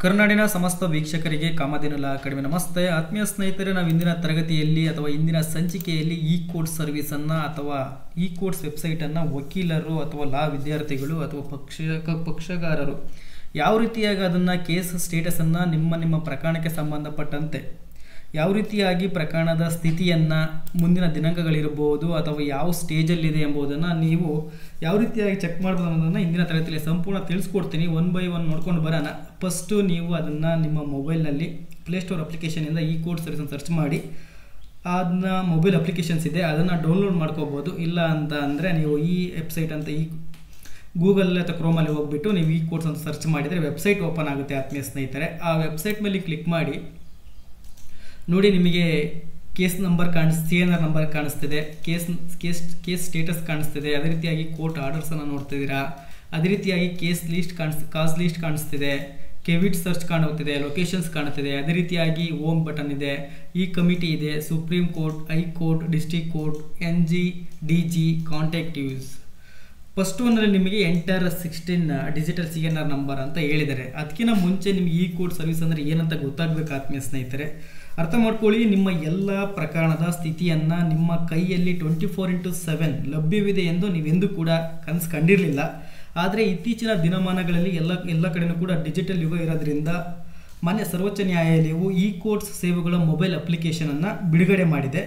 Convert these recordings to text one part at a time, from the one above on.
ಕರ್ನಾಡಿನ ಸಮಸ್ತ ವೀಕ್ಷಕರಿಗೆ ಕಾಮಧೇನು ಅಕಾಡೆಮಿ ನಮಸ್ತೆ. ಆತ್ಮೀಯ ಸ್ನೇಹಿತರೆ, ನಾವು ಇಂದಿನ ತರಗತಿಯಲ್ಲಿ ಅಥವಾ ಇಂದಿನ ಸಂಚಿಕೆಯಲ್ಲಿ ಇ ಕೋರ್ಟ್ಸ್ ಸರ್ವಿಸನ್ನು ಅಥವಾ ಇ ಕೋರ್ಟ್ಸ್ ವೆಬ್ಸೈಟನ್ನು ವಕೀಲರು ಅಥವಾ ಲಾ ವಿದ್ಯಾರ್ಥಿಗಳು ಅಥವಾ ಪಕ್ಷಗಾರರು ಯಾವ ರೀತಿಯಾಗಿ ಅದನ್ನು ಕೇಸ್ ಸ್ಟೇಟಸನ್ನು ನಿಮ್ಮ ಪ್ರಕರಣಕ್ಕೆ ಸಂಬಂಧಪಟ್ಟಂತೆ ಯಾವ ರೀತಿಯಾಗಿ ಪ್ರಕರಣದ ಸ್ಥಿತಿಯನ್ನು ಮುಂದಿನ ದಿನಾಂಕಗಳಿರ್ಬೋದು ಅಥವಾ ಯಾವ ಸ್ಟೇಜಲ್ಲಿದೆ ಎಂಬುದನ್ನು ನೀವು ಯಾವ ರೀತಿಯಾಗಿ ಚೆಕ್ ಮಾಡ್ಬೋದು ಅನ್ನೋದನ್ನು ಇಂದಿನ ತರಗತಿಯಲ್ಲಿ ಸಂಪೂರ್ಣ ತಿಳಿಸ್ಕೊಡ್ತೀನಿ. ಒನ್ ಬೈ ಒನ್ ನೋಡ್ಕೊಂಡು ಬರೋಣ. ಫಸ್ಟು ನೀವು ಅದನ್ನು ನಿಮ್ಮ ಮೊಬೈಲ್ನಲ್ಲಿ ಪ್ಲೇಸ್ಟೋರ್ ಅಪ್ಲಿಕೇಶನಿಂದ ಇ ಕೋರ್ಟ್ಸ್ ಸರ್ವಿಸನ್ನು ಸರ್ಚ್ ಮಾಡಿ, ಅದನ್ನ ಮೊಬೈಲ್ ಅಪ್ಲಿಕೇಶನ್ಸ್ ಇದೆ ಅದನ್ನು ಡೌನ್ಲೋಡ್ ಮಾಡ್ಕೋಬೋದು. ಇಲ್ಲ ಅಂತ ಅಂದರೆ ನೀವು ಈ ವೆಬ್ಸೈಟ್ ಅಂತ ಈ ಗೂಗಲ್ ಅಥವಾ ಕ್ರೋಮಲ್ಲಿ ಹೋಗ್ಬಿಟ್ಟು ನೀವು ಇ ಕೋರ್ಟ್ಸ್ ಅಂತ ಸರ್ಚ್ ಮಾಡಿದರೆ ವೆಬ್ಸೈಟ್ ಓಪನ್ ಆಗುತ್ತೆ. ಆತ್ಮೀಯ ಸ್ನೇಹಿತರೆ, ಆ ವೆಬ್ಸೈಟ್ ಮೇಲೆ ಕ್ಲಿಕ್ ಮಾಡಿ ನೋಡಿ, ನಿಮಗೆ ಕೇಸ್ ನಂಬರ್ CNR ನಂಬರ್ ಕಾಣಿಸ್ತಿದೆ, ಕೇಸ್ ಸ್ಟೇಟಸ್ ಕಾಣಿಸ್ತಿದೆ, ಅದೇ ರೀತಿಯಾಗಿ ಕೋರ್ಟ್ ಆರ್ಡರ್ಸನ್ನು ನೋಡ್ತಿದ್ದೀರಾ, ಅದೇ ರೀತಿಯಾಗಿ ಕಾಸ್ ಲಿಸ್ಟ್ ಕಾಣಿಸ್ತಿದೆ, ಕೆವಿಟ್ ಸರ್ಚ್ ಕಾಣುತ್ತಿದೆ, ಲೊಕೇಶನ್ಸ್ ಕಾಣುತ್ತಿದೆ, ಅದೇ ರೀತಿಯಾಗಿ ಹೋಮ್ ಬಟನ್ ಇದೆ, ಈ ಕಮಿಟಿ ಇದೆ, Supreme Court, High Court, district court, NG, DG, ಕಾಂಟ್ಯಾಕ್ಟಿವ್ಸ್. ಫಸ್ಟ್ ಒನ್ನಲ್ಲಿ ನಿಮಗೆ ಎಂಟರ್ 16 ಡಿಜಿಟಲ್ CNR ನಂಬರ್ ಅಂತ ಹೇಳಿದ್ದಾರೆ. ಅದಕ್ಕಿಂತ ಮುಂಚೆ ನಿಮಗೆ ಇ ಕೋರ್ಟ್ ಸರ್ವಿಸ್ ಅಂದರೆ ಏನಂತ ಗೊತ್ತಾಗಬೇಕು ಆತ್ಮೀಯ ಸ್ನೇಹಿತರೆ. ಅರ್ಥ ಮಾಡ್ಕೊಳ್ಳಿ, ನಿಮ್ಮ ಎಲ್ಲ ಪ್ರಕರಣದ ಸ್ಥಿತಿಯನ್ನು ನಿಮ್ಮ ಕೈಯಲ್ಲಿ 24/7 ಲಭ್ಯವಿದೆ ಎಂದು ನೀವೆಂದೂ ಕೂಡ ಕನಸು ಕಂಡಿರಲಿಲ್ಲ. ಆದರೆ ಇತ್ತೀಚಿನ ದಿನಮಾನಗಳಲ್ಲಿ ಎಲ್ಲ ಕಡೆಯೂ ಕೂಡ ಡಿಜಿಟಲ್ ಯುಗ ಇರೋದ್ರಿಂದ ಮಾನ್ಯ ಸರ್ವೋಚ್ಚ ನ್ಯಾಯಾಲಯವು ಇ ಕೋರ್ಟ್ಸ್ ಸೇವೆಗಳ ಮೊಬೈಲ್ ಅಪ್ಲಿಕೇಶನನ್ನು ಬಿಡುಗಡೆ ಮಾಡಿದೆ.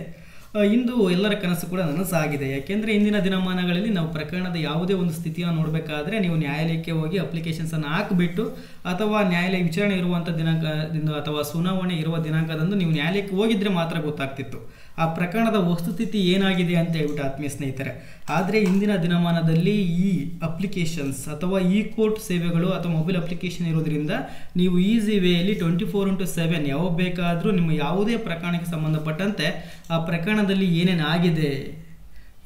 ಇಂದು ಎಲ್ಲರ ಕನಸು ಕೂಡ ನನಸಾಗಿದೆ. ಯಾಕೆಂದರೆ ಇಂದಿನ ದಿನಮಾನಗಳಲ್ಲಿ ನಾವು ಪ್ರಕರಣದ ಯಾವುದೇ ಒಂದು ಸ್ಥಿತಿಯನ್ನು ನೋಡಬೇಕಾದ್ರೆ ನೀವು ನ್ಯಾಯಾಲಯಕ್ಕೆ ಹೋಗಿ ಅಪ್ಲಿಕೇಶನ್ಸನ್ನು ಹಾಕಿಬಿಟ್ಟು ಅಥವಾ ನ್ಯಾಯಾಲಯ ವಿಚಾರಣೆ ಇರುವಂಥ ದಿನಾಂಕದಿಂದ ಅಥವಾ ಸುನಾವಣೆ ಇರುವ ದಿನಾಂಕದಂದು ನೀವು ನ್ಯಾಯಾಲಯಕ್ಕೆ ಹೋಗಿದ್ರೆ ಮಾತ್ರ ಗೊತ್ತಾಗ್ತಿತ್ತು ಆ ಪ್ರಕರಣದ ವಸ್ತುಸ್ಥಿತಿ ಏನಾಗಿದೆ ಅಂತ ಹೇಳ್ಬಿಟ್ಟು ಆತ್ಮೀಯ ಸ್ನೇಹಿತರೆ. ಆದರೆ ಇಂದಿನ ದಿನಮಾನದಲ್ಲಿ ಈ ಅಪ್ಲಿಕೇಶನ್ಸ್ ಅಥವಾ ಇ ಕೋರ್ಟ್ ಸೇವೆಗಳು ಅಥವಾ ಮೊಬೈಲ್ ಅಪ್ಲಿಕೇಶನ್ ಇರೋದ್ರಿಂದ ನೀವು ಈಸಿ ವೇಯಲ್ಲಿ 24/7 ಯಾವಾಗ ಬೇಕಾದರೂ ನಿಮ್ಮ ಯಾವುದೇ ಪ್ರಕರಣಕ್ಕೆ ಸಂಬಂಧಪಟ್ಟಂತೆ ಆ ಪ್ರಕರಣದಲ್ಲಿ ಏನೇನು ಆಗಿದೆ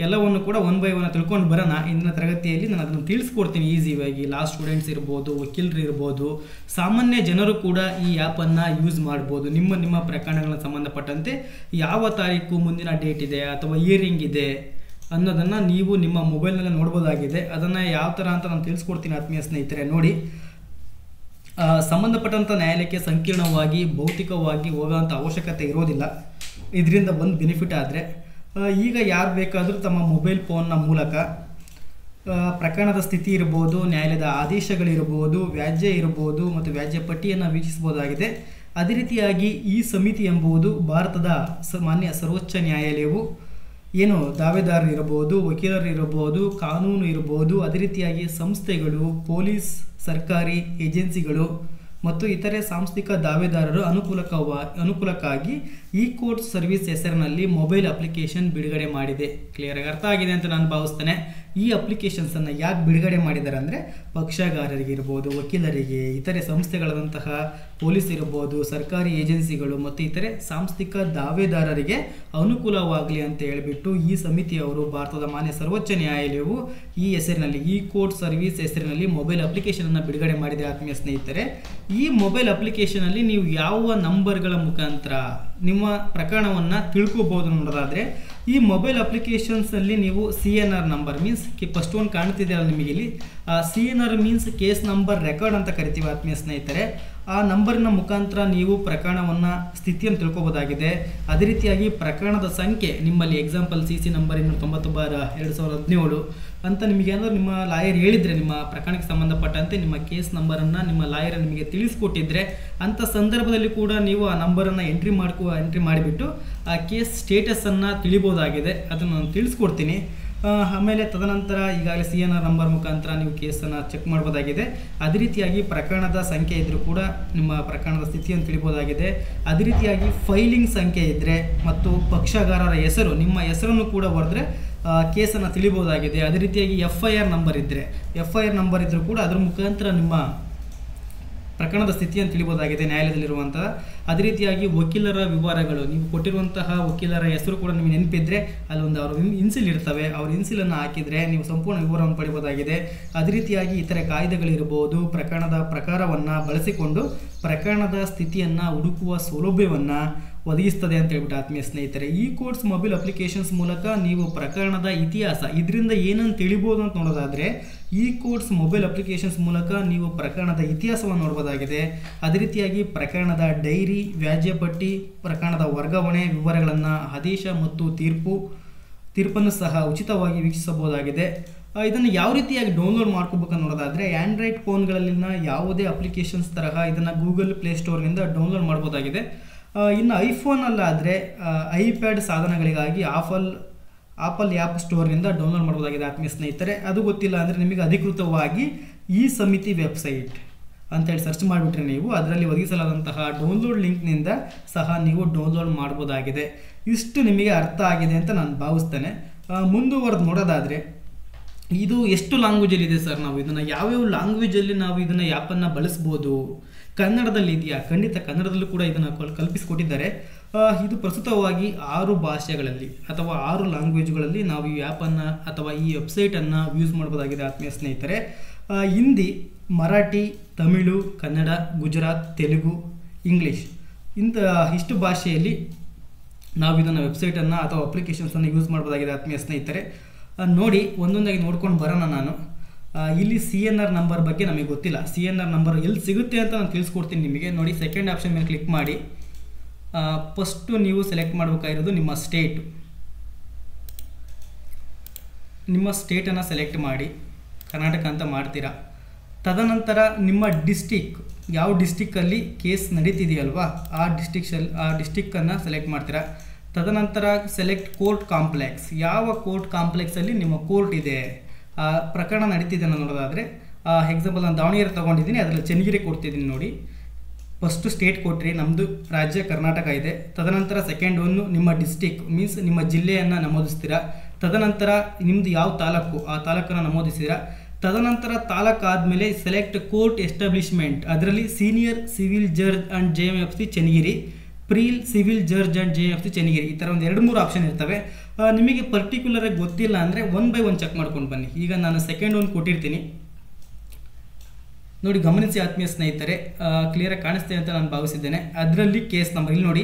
ಎಲ್ಲವನ್ನು ಕೂಡ ಒನ್ ಬೈ ಒನ್ ತಿಳ್ಕೊಂಡು ಬರೋಣ. ಇಂದಿನ ತರಗತಿಯಲ್ಲಿ ನಾನು ಅದನ್ನು ತಿಳಿಸ್ಕೊಡ್ತೀನಿ ಈಸಿಯಾಗಿ. ಲಾ ಸ್ಟೂಡೆಂಟ್ಸ್ ಇರ್ಬೋದು, ವಕೀಲರು ಇರ್ಬೋದು, ಸಾಮಾನ್ಯ ಜನರು ಕೂಡ ಈ ಆ್ಯಪನ್ನು ಯೂಸ್ ಮಾಡ್ಬೋದು. ನಿಮ್ಮ ಪ್ರಕರಣಗಳಿಗೆ ಸಂಬಂಧಪಟ್ಟಂತೆ ಯಾವ ತಾರೀಕು ಮುಂದಿನ ಡೇಟ್ ಇದೆ ಅಥವಾ ಹಿಯರಿಂಗ್ ಇದೆ ಅನ್ನೋದನ್ನು ನೀವು ನಿಮ್ಮ ಮೊಬೈಲ್ನಲ್ಲೇ ನೋಡ್ಬೋದಾಗಿದೆ. ಅದನ್ನು ಯಾವ ಥರ ಅಂತ ನಾನು ತಿಳಿಸ್ಕೊಡ್ತೀನಿ ಆತ್ಮೀಯ ಸ್ನೇಹಿತರೆ. ನೋಡಿ, ಸಂಬಂಧಪಟ್ಟಂಥ ನ್ಯಾಯಾಲಯಕ್ಕೆ ಸಂಕೀರ್ಣವಾಗಿ ಭೌತಿಕವಾಗಿ ಹೋಗೋವಂಥ ಅವಶ್ಯಕತೆ ಇರೋದಿಲ್ಲ. ಇದರಿಂದ ಒಂದು ಬೆನಿಫಿಟ್ ಆದರೆ ಈಗ ಯಾರು ಬೇಕಾದರೂ ತಮ್ಮ ಮೊಬೈಲ್ ಫೋನ್ನ ಮೂಲಕ ಪ್ರಕರಣದ ಸ್ಥಿತಿ ಇರ್ಬೋದು, ನ್ಯಾಯಾಲಯದ ಆದೇಶಗಳಿರ್ಬೋದು, ವ್ಯಾಜ್ಯ ಇರ್ಬೋದು ಮತ್ತು ವ್ಯಾಜ್ಯ ಪಟ್ಟಿಯನ್ನು ವೀಕ್ಷಿಸಬಹುದಾಗಿದೆ. ಅದೇ ರೀತಿಯಾಗಿ ಈ ಸಮಿತಿ ಎಂಬುದು ಭಾರತದ ಮಾನ್ಯ ಸರ್ವೋಚ್ಚ ನ್ಯಾಯಾಲಯವು ಏನು ದಾವೆದಾರರು ಇರ್ಬೋದು, ವಕೀಲರು ಇರ್ಬೋದು, ಕಾನೂನು ಇರ್ಬೋದು, ಅದೇ ರೀತಿಯಾಗಿ ಸಂಸ್ಥೆಗಳು, ಪೊಲೀಸ್, ಸರ್ಕಾರಿ ಏಜೆನ್ಸಿಗಳು ಮತ್ತು ಇತರೆ ಸಾಂಸ್ಥಿಕ ದಾವೆದಾರರು ಅನುಕೂಲಕ್ಕಾಗಿ ಇ ಕೋರ್ಟ್ ಸರ್ವಿಸ್ ಹೆಸರಿನಲ್ಲಿ ಮೊಬೈಲ್ ಅಪ್ಲಿಕೇಶನ್ ಬಿಡುಗಡೆ ಮಾಡಿದೆ. ಕ್ಲಿಯರಾಗಿ ಅರ್ಥ ಆಗಿದೆ ಅಂತ ನಾನು ಭಾವಿಸ್ತೇನೆ. ಈ ಅಪ್ಲಿಕೇಶನ್ಸನ್ನು ಯಾಕೆ ಬಿಡುಗಡೆ ಮಾಡಿದ್ದಾರೆ ಅಂದರೆ ಪಕ್ಷಗಾರರಿಗೆ ಇರ್ಬೋದು, ವಕೀಲರಿಗೆ, ಇತರೆ ಸಂಸ್ಥೆಗಳಾದಂತಹ ಪೊಲೀಸ್ ಇರ್ಬೋದು, ಸರ್ಕಾರಿ ಏಜೆನ್ಸಿಗಳು ಮತ್ತು ಇತರೆ ಸಾಂಸ್ಥಿಕ ದಾವೆದಾರರಿಗೆ ಅನುಕೂಲವಾಗಲಿ ಅಂತ ಹೇಳಿಬಿಟ್ಟು ಈ ಸಮಿತಿಯವರು ಭಾರತದ ಮಾನ್ಯ ಸರ್ವೋಚ್ಚ ನ್ಯಾಯಾಲಯವು ಈ ಹೆಸರಿನಲ್ಲಿ ಇ ಕೋರ್ಟ್ ಸರ್ವಿಸ್ ಹೆಸರಿನಲ್ಲಿ ಮೊಬೈಲ್ ಅಪ್ಲಿಕೇಶನನ್ನು ಬಿಡುಗಡೆ ಮಾಡಿದೆ. ಆತ್ಮೀಯ ಸ್ನೇಹಿತರೆ, ಈ ಮೊಬೈಲ್ ಅಪ್ಲಿಕೇಶನಲ್ಲಿ ನೀವು ಯಾವ ನಂಬರ್ಗಳ ಮುಖಾಂತರ ನಿಮ್ಮ ಪ್ರಕರಣವನ್ನು ತಿಳ್ಕೋಬಹುದು ಅನ್ನೋದಾದರೆ ಈ ಮೊಬೈಲ್ ಅಪ್ಲಿಕೇಶನ್ಸಲ್ಲಿ ನೀವು CNR ನಂಬರ್ ಮೀನ್ಸ್ ಫಸ್ಟ್ ಒಂದು ಕಾಣ್ತಿದೆ ಅಲ್ಲ ನಿಮಗೆ ಇಲ್ಲಿ, CNR means case number record ಅಂತ ಕರಿತೀವಿ ಆತ್ಮೀಯ ಸ್ನೇಹಿತರೆ. ಆ ನಂಬರಿನ ಮುಖಾಂತರ ನೀವು ಪ್ರಕರಣವನ್ನು ಸ್ಥಿತಿಯನ್ನು ತಿಳ್ಕೊಬೋದಾಗಿದೆ. ಅದೇ ರೀತಿಯಾಗಿ ಪ್ರಕರಣದ ಸಂಖ್ಯೆ ನಿಮ್ಮಲ್ಲಿ ಎಕ್ಸಾಂಪಲ್ CC ನಂಬರ್ 290/2017 ಅಂತ ನಿಮಗೇನಾದರೂ ನಿಮ್ಮ ಲಾಯರ್ ಹೇಳಿದರೆ, ನಿಮ್ಮ ಪ್ರಕರಣಕ್ಕೆ ಸಂಬಂಧಪಟ್ಟಂತೆ ನಿಮ್ಮ ಕೇಸ್ ನಂಬರನ್ನು ನಿಮ್ಮ ಲಾಯರ್ ನಿಮಗೆ ತಿಳಿಸ್ಕೊಟ್ಟಿದ್ರೆ ಅಂಥ ಸಂದರ್ಭದಲ್ಲಿ ಕೂಡ ನೀವು ಆ ನಂಬರನ್ನು ಎಂಟ್ರಿ ಮಾಡಿಬಿಟ್ಟು ಆ ಕೇಸ್ ಸ್ಟೇಟಸನ್ನು ತಿಳಿಬೋದಾಗಿದೆ. ಅದನ್ನು ನಾನು ತಿಳಿಸ್ಕೊಡ್ತೀನಿ. ಆಮೇಲೆ ತದನಂತರ ಈಗಾಗಲೇ CNR ನಂಬರ್ ಮುಖಾಂತರ ನೀವು ಕೇಸನ್ನು ಚೆಕ್ ಮಾಡ್ಬೋದಾಗಿದೆ. ಅದೇ ರೀತಿಯಾಗಿ ಪ್ರಕರಣದ ಸಂಖ್ಯೆ ಇದ್ದರೂ ಕೂಡ ನಿಮ್ಮ ಪ್ರಕರಣದ ಸ್ಥಿತಿಯನ್ನು ತಿಳಿಬೋದಾಗಿದೆ. ಅದೇ ರೀತಿಯಾಗಿ ಫೈಲಿಂಗ್ ಸಂಖ್ಯೆ ಇದ್ದರೆ ಮತ್ತು ಪಕ್ಷಗಾರರ ಹೆಸರು, ನಿಮ್ಮ ಹೆಸರನ್ನು ಕೂಡ ಬರೆದ್ರೆ ಕೇಸನ್ನು ತಿಳಿಬೋದಾಗಿದೆ. ಅದೇ ರೀತಿಯಾಗಿ FIR ನಂಬರ್ ಇದ್ದರೂ ಕೂಡ ಅದರ ಮುಖಾಂತರ ನಿಮ್ಮ ಪ್ರಕರಣದ ಸ್ಥಿತಿಯನ್ನು ತಿಳಿಬೋದಾಗಿದೆ ನ್ಯಾಯಾಲಯದಲ್ಲಿರುವಂಥ. ಅದೇ ರೀತಿಯಾಗಿ ವಕೀಲರ ವಿವರಗಳು, ನೀವು ಕೊಟ್ಟಿರುವಂತಹ ವಕೀಲರ ಹೆಸರು ಕೂಡ ನಿಮಗೆ ನೆನಪಿದ್ರೆ ಅಲ್ಲೊಂದು ಅವ್ರ ಇನ್ಸಿಲ್ ಇರ್ತವೆ, ಅವ್ರ ಇನ್ಸಿಲನ್ನು ಹಾಕಿದರೆ ನೀವು ಸಂಪೂರ್ಣ ವಿವರವನ್ನು ಪಡಿಬೋದಾಗಿದೆ. ಅದೇ ರೀತಿಯಾಗಿ ಇತರೆ ಕಾಯ್ದೆಗಳಿರ್ಬೋದು, ಪ್ರಕರಣದ ಪ್ರಕಾರವನ್ನು ಬಳಸಿಕೊಂಡು ಪ್ರಕರಣದ ಸ್ಥಿತಿಯನ್ನು ಹುಡುಕುವ ಸೌಲಭ್ಯವನ್ನು ಒದಗಿಸ್ತದೆ ಅಂತ ಹೇಳ್ಬಿಟ್ಟು ಆತ್ಮೀಯ ಸ್ನೇಹಿತರೆ. ಈ ಕೋರ್ಸ್ ಮೊಬೈಲ್ ಅಪ್ಲಿಕೇಶನ್ಸ್ ಮೂಲಕ ನೀವು ಪ್ರಕರಣದ ಇತಿಹಾಸ ಇದರಿಂದ ಏನನ್ನು ತಿಳಿಬೋದು ಅಂತ ನೋಡೋದಾದರೆ, ಈ ಕೋರ್ಸ್ ಮೊಬೈಲ್ ಅಪ್ಲಿಕೇಶನ್ಸ್ ಮೂಲಕ ನೀವು ಪ್ರಕರಣದ ಇತಿಹಾಸವನ್ನು ನೋಡ್ಬೋದಾಗಿದೆ. ಅದೇ ರೀತಿಯಾಗಿ ಪ್ರಕರಣದ ಡೈರಿ, ವ್ಯಾಜ್ಯಪಟ್ಟಿ, ಪ್ರಕರಣದ ವರ್ಗಾವಣೆ ವಿವರಗಳನ್ನು, ಆದೇಶ ಮತ್ತು ತೀರ್ಪನ್ನು ಸಹ ಉಚಿತವಾಗಿ ವೀಕ್ಷಿಸಬಹುದಾಗಿದೆ. ಇದನ್ನು ಯಾವ ರೀತಿಯಾಗಿ ಡೌನ್ಲೋಡ್ ಮಾಡ್ಕೋಬೇಕಂತ ನೋಡೋದಾದರೆ, ಆ್ಯಂಡ್ರಾಯ್ಡ್ ಫೋನ್ಗಳಲ್ಲಿನ ಯಾವುದೇ ಅಪ್ಲಿಕೇಶನ್ಸ್ ತರಹ ಇದನ್ನು ಗೂಗಲ್ ಪ್ಲೇಸ್ಟೋರ್ನಿಂದ ಡೌನ್ಲೋಡ್ ಮಾಡ್ಬೋದಾಗಿದೆ. ಇನ್ನು ಐಫೋನಲ್ಲಾದರೆ ಐಪ್ಯಾಡ್ ಸಾಧನಗಳಿಗಾಗಿ ಆಪಲ್ ಆ್ಯಪ್ ಸ್ಟೋರ್ನಿಂದ ಡೌನ್ಲೋಡ್ ಮಾಡ್ಬೋದಾಗಿದೆ ಆತ್ಮೀಯ ಸ್ನೇಹಿತರೆ. ಅದು ಗೊತ್ತಿಲ್ಲ ಅಂದರೆ ನಿಮಗೆ ಅಧಿಕೃತವಾಗಿ ಈ ಸಮಿತಿ ವೆಬ್ಸೈಟ್ ಅಂತೇಳಿ ಸರ್ಚ್ ಮಾಡಿಬಿಟ್ರೆ ನೀವು ಅದರಲ್ಲಿ ಒದಗಿಸಲಾದಂತಹ ಡೌನ್ಲೋಡ್ ಲಿಂಕ್ನಿಂದ ಸಹ ನೀವು ಡೌನ್ಲೋಡ್ ಮಾಡ್ಬೋದಾಗಿದೆ. ಇಷ್ಟು ನಿಮಗೆ ಅರ್ಥ ಆಗಿದೆ ಅಂತ ನಾನು ಭಾವಿಸ್ತೇನೆ. ಮುಂದುವರೆದು ನೋಡೋದಾದರೆ, ಇದು ಎಷ್ಟು ಲ್ಯಾಂಗ್ವೇಜಲ್ಲಿ ಇದೆ ಸರ್, ನಾವು ಇದನ್ನು ಯಾವ್ಯಾವ ಲ್ಯಾಂಗ್ವೇಜಲ್ಲಿ ನಾವು ಇದನ್ನು ಆ್ಯಪನ್ನು ಬಳಸ್ಬೋದು, ಕನ್ನಡದಲ್ಲಿ ಇದೆಯಾ? ಖಂಡಿತ ಕನ್ನಡದಲ್ಲೂ ಕೂಡ ಇದನ್ನು ಕಲ್ಪಿಸಿಕೊಟ್ಟಿದ್ದಾರೆ. ಇದು ಪ್ರಸ್ತುತವಾಗಿ 6 ಭಾಷೆಗಳಲ್ಲಿ ಅಥವಾ 6 ಲ್ಯಾಂಗ್ವೇಜ್ಗಳಲ್ಲಿ ನಾವು ಈ ಆ್ಯಪನ್ನು ಅಥವಾ ಈ ವೆಬ್ಸೈಟನ್ನು ಯೂಸ್ ಮಾಡ್ಬೋದಾಗಿದೆ ಆತ್ಮೀಯ ಸ್ನೇಹಿತರೆ. ಹಿಂದಿ, ಮರಾಠಿ, ತಮಿಳು, ಕನ್ನಡ, ಗುಜರಾತ್, ತೆಲುಗು, ಇಂಗ್ಲೀಷ್ ಇಷ್ಟು ಭಾಷೆಯಲ್ಲಿ ನಾವು ಇದನ್ನು ವೆಬ್ಸೈಟನ್ನು ಅಥವಾ ಅಪ್ಲಿಕೇಶನ್ಸನ್ನು ಯೂಸ್ ಮಾಡ್ಬೋದಾಗಿದೆ ಆತ್ಮೀಯ ಸ್ನೇಹಿತರೆ. ನೋಡಿ, ಒಂದೊಂದಾಗಿ ನೋಡ್ಕೊಂಡು ಬರೋಣ. ನಾನು ಇಲ್ಲಿ CNR ನಂಬರ್ ಬಗ್ಗೆ ನಮಗೆ ಗೊತ್ತಿಲ್ಲ. CNR ನಂಬರ್ ಎಲ್ಲಿ ಸಿಗುತ್ತೆ ಅಂತ ನಾನು ತಿಳಿಸ್ಕೊಡ್ತೀನಿ ನಿಮಗೆ. ನೋಡಿ, ಸೆಕೆಂಡ್ ಆಪ್ಷನ್ ಮೇಲೆ ಕ್ಲಿಕ್ ಮಾಡಿ. ಫಸ್ಟು ನೀವು ಸೆಲೆಕ್ಟ್ ಮಾಡಬೇಕಾಗಿರೋದು ನಿಮ್ಮ ಸ್ಟೇಟನ್ನು ಸೆಲೆಕ್ಟ್ ಮಾಡಿ, ಕರ್ನಾಟಕ ಅಂತ ಮಾಡ್ತೀರಾ. ತದನಂತರ ನಿಮ್ಮ ಡಿಸ್ಟಿಕ್, ಯಾವ ಡಿಸ್ಟಿಕ್ಕಲ್ಲಿ ಕೇಸ್ ನಡೀತಿದೆಯಲ್ವಾ ಆ ಡಿಸ್ಟಿಕ್ಕನ್ನು ಸೆಲೆಕ್ಟ್ ಮಾಡ್ತೀರಾ. ತದನಂತರ ಸೆಲೆಕ್ಟ್ ಕೋರ್ಟ್ ಕಾಂಪ್ಲೆಕ್ಸ್, ಯಾವ ಕೋರ್ಟ್ ಕಾಂಪ್ಲೆಕ್ಸಲ್ಲಿ ನಿಮ್ಮ ಕೋರ್ಟ್ ಇದೆ, ಪ್ರಕರಣ ನಡೀತಿದೆ ನೋಡೋದಾದರೆ, ಎಕ್ಸಾಂಪಲ್ ನಾನು ದಾವಣಗೆರೆ ತೊಗೊಂಡಿದ್ದೀನಿ, ಅದರಲ್ಲಿ ಚನ್ನಗಿರಿ ಕೊಡ್ತಿದ್ದೀನಿ. ನೋಡಿ, ಫಸ್ಟು ಸ್ಟೇಟ್ ಕೊಟ್ರಿ, ನಮ್ಮದು ರಾಜ್ಯ ಕರ್ನಾಟಕ ಇದೆ. ತದನಂತರ ಸೆಕೆಂಡ್ ಒಂದು ನಿಮ್ಮ ಡಿಸ್ಟಿಕ್ ಮೀನ್ಸ್ ನಿಮ್ಮ ಜಿಲ್ಲೆಯನ್ನು ನಮೂದಿಸ್ತೀರಾ. ತದನಂತರ ನಿಮ್ಮದು ಯಾವ ತಾಲೂಕು ಆ ತಾಲೂಕನ್ನು ನಮೂದಿಸ್ತೀರಾ. ತದನಂತರ ತಾಲೂಕು ಆದಮೇಲೆ ಸೆಲೆಕ್ಟ್ ಕೋರ್ಟ್ ಎಸ್ಟಾಬ್ಲಿಷ್ಮೆಂಟ್, ಅದರಲ್ಲಿ senior civil judge and JMFC Channagiri, ಪ್ರೀಲ್ civil judge and JMFC Channagiri. ಈ ಥರ ಒಂದು 2-3 ಆಪ್ಷನ್ ಇರ್ತವೆ. ನಿಮಗೆ ಪರ್ಟಿಕ್ಯುಲರಾಗಿ ಗೊತ್ತಿಲ್ಲ ಅಂದರೆ 1 by 1 ಚೆಕ್ ಮಾಡ್ಕೊಂಡು ಬನ್ನಿ. ಈಗ ನಾನು ಸೆಕೆಂಡ್ ಒಂದು ಕೊಟ್ಟಿರ್ತೀನಿ. ನೋಡಿ, ಗಮನಿಸಿ ಆತ್ಮೀಯ ಸ್ನೇಹಿತರೆ, ಕ್ಲಿಯರಾಗಿ ಕಾಣಿಸ್ತೆ ಅಂತ ನಾನು ಭಾವಿಸಿದ್ದೇನೆ. ಅದರಲ್ಲಿ ಕೇಸ್ ನಂಬರ್ ಇಲ್ಲಿ ನೋಡಿ,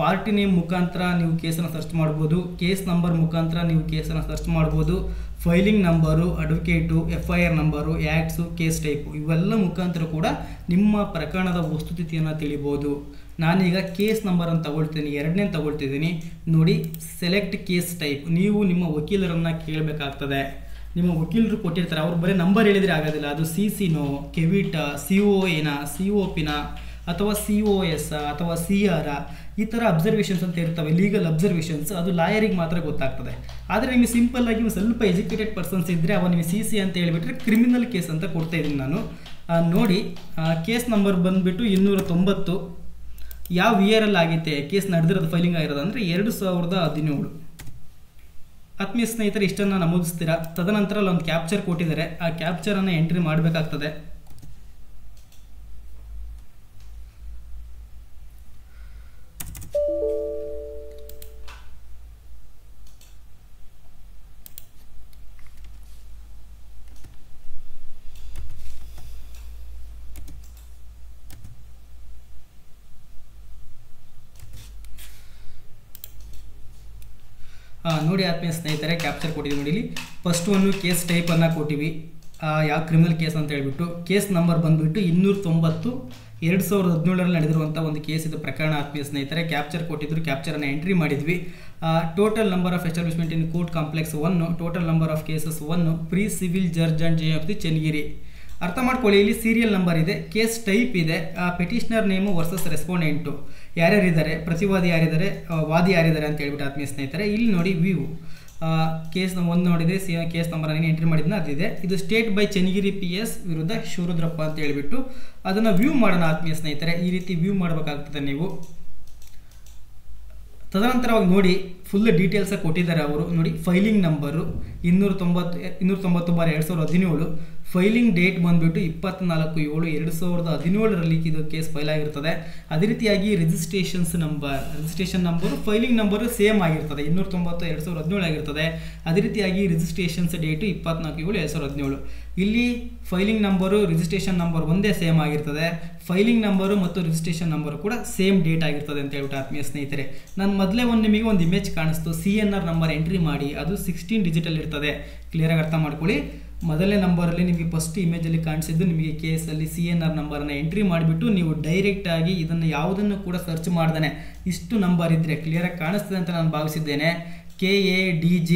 ಪಾರ್ಟಿ ನೇಮ್ ಮುಖಾಂತರ ನೀವು ಕೇಸನ್ನು ಸರ್ಚ್ ಮಾಡ್ಬೋದು, ಕೇಸ್ ನಂಬರ್ ಮುಖಾಂತರ ನೀವು ಕೇಸನ್ನು ಸರ್ಚ್ ಮಾಡ್ಬೋದು, filing number, advocate, FIR number, acts, case type ಇವೆಲ್ಲ ಮುಖಾಂತರ ಕೂಡ ನಿಮ್ಮ ಪ್ರಕರಣದ ವಸ್ತುಸ್ಥಿತಿಯನ್ನು ತಿಳಿಬೋದು. ನಾನೀಗ ಕೇಸ್ ನಂಬರ್ ಅಂತ ತಗೊಳ್ತೀನಿ, 2ನೇ ತಗೊಳ್ತಿದ್ದೀನಿ. ನೋಡಿ, ಸೆಲೆಕ್ಟ್ ಕೇಸ್ ಟೈಪ್, ನೀವು ನಿಮ್ಮ ವಕೀಲರನ್ನು ಕೇಳಬೇಕಾಗ್ತದೆ. ನಿಮ್ಮ ವಕೀಲರು ಕೊಟ್ಟಿರ್ತಾರೆ, ಅವ್ರು ಬರೀ ನಂಬರ್ ಹೇಳಿದರೆ ಆಗೋದಿಲ್ಲ. ಅದು CCನೋ, ಕೆವಿಟ, COAನ, COPನ ಅಥವಾ COS ಅಥವಾ CR ಈ ಥರ ಅಬ್ಸರ್ವೇಷನ್ಸ್ ಅಂತ ಇರ್ತವೆ, ಲೀಗಲ್ ಅಬ್ಸರ್ವೇಷನ್ಸ್. ಅದು ಲಾಯರಿಗೆ ಮಾತ್ರ ಗೊತ್ತಾಗ್ತದೆ. ಆದರೆ ನಿಮಗೆ ಸಿಂಪಲ್ಲಾಗಿ ಸ್ವಲ್ಪ ಎಜುಕೇಟೆಡ್ ಪರ್ಸನ್ಸ್ ಇದ್ದರೆ ಅವ ನಿಮಗೆ CC ಅಂತ ಹೇಳಿಬಿಟ್ರೆ ಕ್ರಿಮಿನಲ್ ಕೇಸ್ ಅಂತ ಕೊಡ್ತಾ ಇದ್ದೀನಿ ನಾನು. ನೋಡಿ, ಕೇಸ್ ನಂಬರ್ ಬಂದುಬಿಟ್ಟು 290. ಯಾವ ಇಯರಲ್ಲಿ ಆಗೈತೆ ಕೇಸ್ ನಡೆದಿರೋದು, ಫೈಲಿಂಗ್ ಆಗಿರೋದು ಅಂದರೆ 2017. ಆತ್ಮೀಯ ಸ್ನೇಹಿತರೆ, ಇಷ್ಟನ್ನು ನಮೂದಿಸ್ತೀರಾ. ತದನಂತರ ಅಲ್ಲೊಂದು ಕ್ಯಾಪ್ಚರ್ ಕೊಟ್ಟಿದ್ದಾರೆ, ಆ ಕ್ಯಾಪ್ಚರನ್ನು ಎಂಟ್ರಿ ಮಾಡಬೇಕಾಗ್ತದೆ. ನೋಡಿ ಆತ್ಮೀಯ ಸ್ನೇಹಿತರೆ, ಕ್ಯಾಪ್ಚರ್ ಕೊಟ್ಟಿದ್ದೀವಿ. ನೋಡಿ, ಇಲ್ಲಿ ಫಸ್ಟ್ ಒಂದು ಕೇಸ್ ಟೈಪನ್ನು ಕೊಟ್ಟಿವಿ, ಯಾವ ಕ್ರಿಮಿನಲ್ ಕೇಸ್ ಅಂತ ಹೇಳ್ಬಿಟ್ಟು. ಕೇಸ್ ನಂಬರ್ ಬಂದುಬಿಟ್ಟು 290, 2017 ನಡೆದಿರುವಂಥ ಒಂದು ಕೇಸ್ ಇದು ಪ್ರಕರಣ ಆತ್ಮೀಯ ಸ್ನೇಹಿತರೆ. ಕ್ಯಾಪ್ಚರ್ ಕೊಟ್ಟಿದ್ರು, ಕ್ಯಾಪ್ಚರನ್ನು ಎಂಟ್ರಿ ಮಾಡಿದ್ವಿ. Total number of establishment in court complex 1, total number of cases 1, pre civil judge and JMFC Channagiri. ಅರ್ಥ ಮಾಡ್ಕೊಳ್ಳಿ, ಇಲ್ಲಿ ಸೀರಿಯಲ್ ನಂಬರ್ ಇದೆ, ಕೇಸ್ ಟೈಪ್ ಇದೆ, ಪೆಟಿಷನರ್ ನೇಮು ವರ್ಸಸ್ ರೆಸ್ಪಾಂಡೆಂಟು ಯಾರ್ಯಾರಿದ್ದಾರೆ, ಪ್ರತಿವಾದಿ ಯಾರಿದ್ದಾರೆ, ವಾದಿ ಯಾರಿದ್ದಾರೆ ಅಂತ ಹೇಳ್ಬಿಟ್ಟು ಆತ್ಮೀಯ ಸ್ನೇಹಿತರೆ. ಇಲ್ಲಿ ನೋಡಿ, ವ್ಯೂ ಕೇಸ್ ಒಂದು ನೋಡಿದೆ, ಕೇಸ್ ನಂಬರ್ ನಾನು ಎಂಟ್ರಿ ಮಾಡಿದ್ನ ಅದಿದೆ. ಇದು ಸ್ಟೇಟ್ ಬೈ ಚನ್ನಗಿರಿ PS ವಿರುದ್ಧ ಶಿವರುದ್ರಪ್ಪ ಅಂತ ಹೇಳ್ಬಿಟ್ಟು ಅದನ್ನು ವ್ಯೂ ಮಾಡೋಣ ಆತ್ಮೀಯ ಸ್ನೇಹಿತರೆ. ಈ ರೀತಿ ವ್ಯೂ ಮಾಡಬೇಕಾಗ್ತದೆ ನೀವು. ತದನಂತರವಾಗಿ ನೋಡಿ, ಫುಲ್ ಡೀಟೇಲ್ಸಾಗಿ ಕೊಟ್ಟಿದ್ದಾರೆ ಅವರು. ನೋಡಿ, ಫೈಲಿಂಗ್ ನಂಬರು 290/2017, ಫೈಲಿಂಗ್ ಡೇಟ್ ಬಂದುಬಿಟ್ಟು 24/7/2017 ಇದು ಕೇಸ್ ಫೈಲ್ ಆಗಿರ್ತದೆ. ಅದೇ ರೀತಿಯಾಗಿ registration number filing number same ಆಗಿರ್ತದೆ 290/2017 ಆಗಿರ್ತದೆ. ಅದೇ ರೀತಿಯಾಗಿ ರಿಜಿಸ್ಟ್ರೇಷನ್ಸ್ ಡೇಟು 24/7/2017. ಇಲ್ಲಿ ಫೈಲಿಂಗ್ ನಂಬರು ರಿಜಿಸ್ಟ್ರೇಷನ್ ನಂಬರ್ ಒಂದೇ ಸೇಮ್ ಆಗಿರ್ತದೆ. ಫೈಲಿಂಗ್ ನಂಬರು ಮತ್ತು ರಿಜಿಸ್ಟ್ರೇಷನ್ ನಂಬರು ಕೂಡ ಸೇಮ್ ಡೇಟ್ ಆಗಿರ್ತದೆ ಅಂತ ಹೇಳ್ಬಿಟ್ಟು ಆತ್ಮೀಯ ಸ್ನೇಹಿತರೆ, ನಾನು ಮೊದಲೇ ನಿಮಗೆ ಒಂದು ಇಮೇಜ್ ಕಾಣಿಸ್ತು. CNR ನಂಬರ್ ಎಂಟ್ರಿ ಮಾಡಿ, ಅದು 16 ಡಿಜಿಟಲ್ ಇರ್ತದೆ. ಕ್ಲಿಯರಾಗಿ ಅರ್ಥ ಮಾಡ್ಕೊಳ್ಳಿ. ಮೊದಲನೇ ನಂಬರಲ್ಲಿ ನಿಮಗೆ ಫಸ್ಟ್ ಇಮೇಜಲ್ಲಿ ಕಾಣಿಸಿದ್ದು ನಿಮಗೆ ಕೇಸಲ್ಲಿ CNR ನಂಬರನ್ನು ಎಂಟ್ರಿ ಮಾಡಿಬಿಟ್ಟು ನೀವು ಡೈರೆಕ್ಟಾಗಿ ಇದನ್ನು ಯಾವುದನ್ನು ಕೂಡ ಸರ್ಚ್ ಮಾಡ್ದೇ ಇಷ್ಟು ನಂಬರ್ ಇದ್ದರೆ ಕ್ಲಿಯರಾಗಿ ಕಾಣಿಸ್ತದೆ ಅಂತ ನಾನು ಭಾವಿಸಿದ್ದೇನೆ. KADG